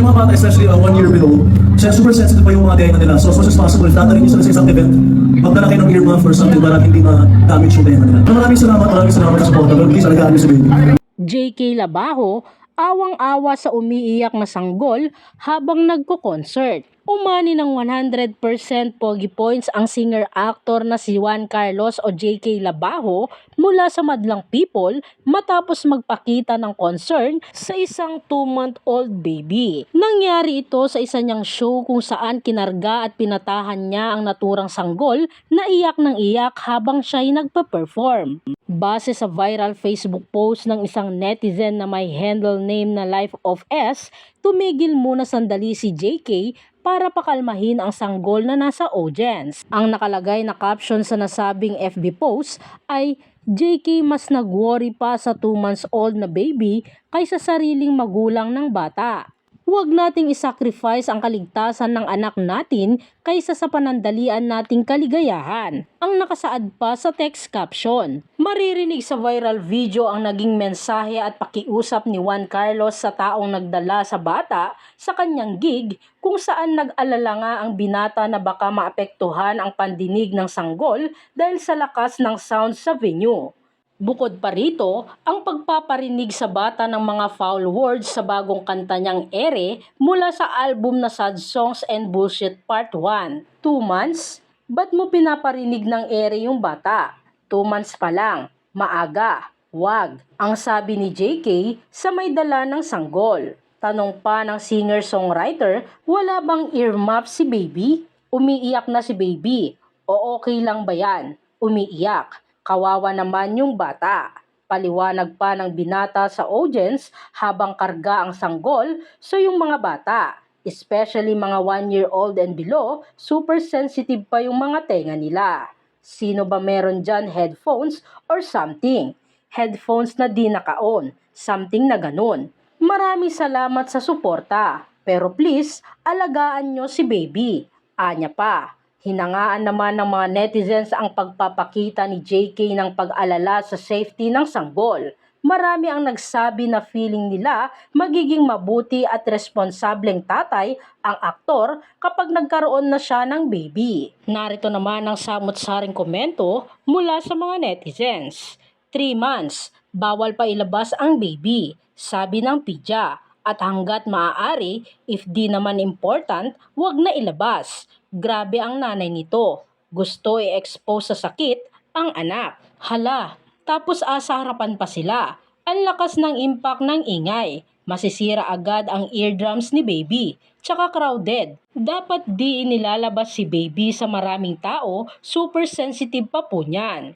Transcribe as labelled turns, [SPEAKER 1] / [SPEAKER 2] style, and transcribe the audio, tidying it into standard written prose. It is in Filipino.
[SPEAKER 1] yung mga bata, especially 1 year below, super sensitive pa yung mga tenga nila. So as much as possible, if tatarin nyo sila sa isang event, magdala kayo ng earmuff or something para hindi ma-damage yung tenga nila. Maraming salamat sa support. Pero please, alagaan nyo si baby.
[SPEAKER 2] JK Labajo, awang-awa sa umiiyak na sanggol habang nagko-concert. Umani ng 100% pogi points ang singer-actor na si Juan Carlos o JK Labajo mula sa madlang people matapos magpakita ng concern sa isang 2-month-old baby. Nangyari ito sa isa niyang show kung saan kinarga at pinatahan niya ang naturang sanggol na iyak ng iyak habang siya'y nagpa-perform. Base sa viral Facebook post ng isang netizen na may handle name na Life of S, tumigil muna sandali si JK para pakalmahin ang sanggol na nasa audience. Ang nakalagay na caption sa nasabing FB post ay, JK mas nag-worry pa sa 2 months old na baby kaysa sariling magulang ng bata. Huwag nating isacrifice ang kaligtasan ng anak natin kaysa sa panandalian nating kaligayahan. Ang nakasaad pa sa text caption. Maririnig sa viral video ang naging mensahe at pakiusap ni Juan Carlos sa taong nagdala sa bata sa kanyang gig kung saan nag-alala nga ang binata na baka maapektuhan ang pandinig ng sanggol dahil sa lakas ng sound sa venue. Bukod pa rito, ang pagpaparinig sa bata ng mga foul words sa bagong kanta niyang Ere mula sa album na Sad Songs and Bullshit Part 1. 2 months? Ba't mo pinaparinig ng Ere yung bata? 2 months pa lang. Maaga. Wag. Ang sabi ni JK sa may dala ng sanggol. Tanong pa ng singer-songwriter, wala bang earmuff si baby? Umiiyak na si baby. O okay lang ba yan? Umiiyak. Kawawa naman yung bata. Paliwanag pa ng binata sa audience habang karga ang sanggol, so yung mga bata, especially mga 1-year-old and below, super sensitive pa yung mga tenga nila. Sino ba meron dyan headphones or something? Headphones na di naka-on, something na ganun. Maraming salamat sa suporta, pero please, alagaan nyo si baby. Anya pa. Hinangaan naman ng mga netizens ang pagpapakita ni JK ng pag-alala sa safety ng sanggol. Marami ang nagsabi na feeling nila magiging mabuti at responsableng tatay ang aktor kapag nagkaroon na siya ng baby. Narito naman ang samot-saring komento mula sa mga netizens. 3 months, bawal pa ilabas ang baby, sabi ng Pidya. At hanggat maaari, if di naman important, wag na ilabas. Grabe ang nanay nito. Gusto i-expose sa sakit ang anak. Hala, tapos sa harapan pa sila. Ang lakas ng impact ng ingay. Masisira agad ang eardrums ni baby. Tsaka crowded. Dapat di inilalabas si baby sa maraming tao, super sensitive pa po niyan.